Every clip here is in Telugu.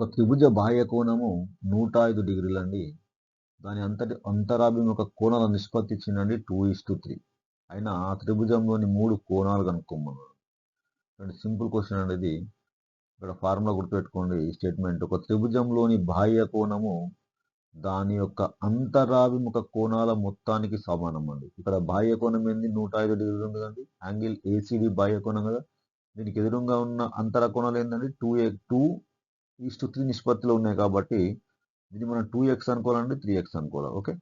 ఒక త్రిభుజ బాహ్య కోణము 105 డిగ్రీలండి. దాని అంతరాభిముఖ కోణాల నిష్పత్తి ఇచ్చిందండి 2:3. అయినా ఆ త్రిభుజంలోని 3 కోణాలు కనుక్కోమన్నాడు. సింపుల్ క్వశ్చన్ అండి ఇది. ఇక్కడ ఫార్ములా గుర్తుపెట్టుకోండి. ఈ స్టేట్మెంట్ ఒక త్రిభుజంలోని బాహ్య కోణము దాని యొక్క అంతరాభిముఖ కోణాల మొత్తానికి సమానం అండి. ఇక్కడ బాహ్య కోణం ఏంది? 105 డిగ్రీలు ఉంది కదండి. యాంగిల్ ఏసీడీ బాహ్య కోణం కదా. దీనికి ఎదురుగా ఉన్న అంతర కోణాలు ఏంటంటే 2:3 నిష్పత్తిలో ఉన్నాయి కాబట్టి దీన్ని మనం 2x అనుకోవాలండి, 3x అనుకోవాలి. ఓకే,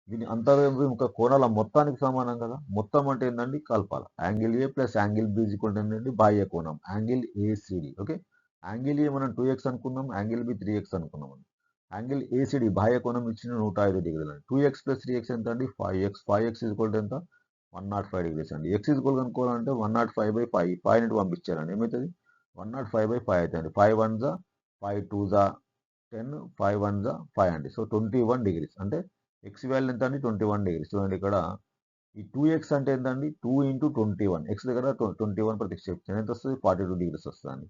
దీని అంతరాభిముఖ కోణాల మొత్తానికి సమానం కదా. మొత్తం అంటే ఏంటండి? కలపాలి. Angle A plus angle B ఏంటండి? బాహ్య కోణం angle ACD. Okay, angle A మనం 2x అనుకున్నాం, యాంగిల్ బి 3x అనుకున్నాం. యాంగిల్ ఏసీడీ బాహ్య కోణం ఇచ్చిన 105 డిగ్రీలు అండి. 2x ప్లస్ 3x ఎంత అండి? 5x. 5x ఎంత? 105 డిగ్రీస్ అండి. x అనుకోవాలంటే 105/5. 5 ని పంపించారండి. ఏమవుతుంది? 105/5 అవుతుంది. 5 1 జా 5 2 జా 10, 5 1 జా 5 అండి. సో 21 డిగ్రీస్ అంటే x వాల్యూ ఎంత అండి? 21 డిగ్రీస్. చూడండి ఇక్కడ ఈ 2x అంటే ఏంటండి? 2 × 21. x దగ్గర 21 ప్రతిక్షేపించాను. ఎంత వస్తుంది? 42 డిగ్రీస్ వస్తుంది.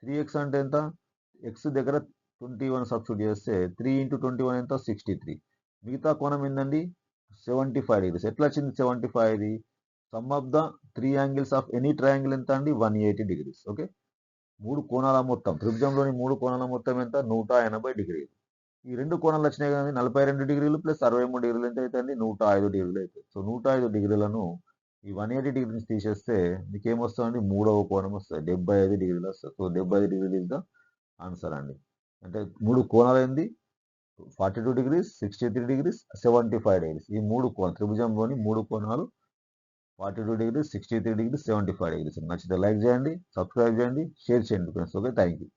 3x అంటే ఎంత? x దగ్గర 21 సబ్స్టిట్యూట్ చేస్తే 3 × 21 ఎంత? 63. మిగతా కోణం ఏంటండి? 75 డిగ్రీస్. ఎట్లా వచ్చింది 75? ఇది some of the 3 angles of any triangle ఎంత అండి? 180 డిగ్రీస్. ఓకే, 3 కోణాల మొత్తం త్రిభుజంలోని 3 కోణాల మొత్తం ఎంత? 180 డిగ్రీలు. ఈ 2 కోణాలు వచ్చినాయి కదండి. 42 డిగ్రీలు ప్లస్ 63 డిగ్రీలు ఎంత అవుతుంది? 105 డిగ్రీలు అవుతుంది. సో 105 డిగ్రీలను ఈ 180 డిగ్రీస్ తీసేస్తే మీకు ఏమొస్తుందండి? మూడవ కోణం వస్తుంది. 75 డిగ్రీలు వస్తుంది. సో 75 డిగ్రీలు ఇస్ ద ఆన్సర్ అండి. అంటే 3 కోణాలు ఏంది? 42 డిగ్రీస్, 63 డిగ్రీస్, 75 డిగ్రీస్. ఈ 3 కోణాలు త్రిభుజంలోని 3 కోణాలు 42 డిగ్రీస్, 63 డిగ్రీస్, 75 డిగ్రీస్. నచ్చితే లైక్ చేయండి, సబ్స్క్రైబ్ చేయండి, షేర్ చేయండి ఫ్రెండ్స్. Okay, thank you.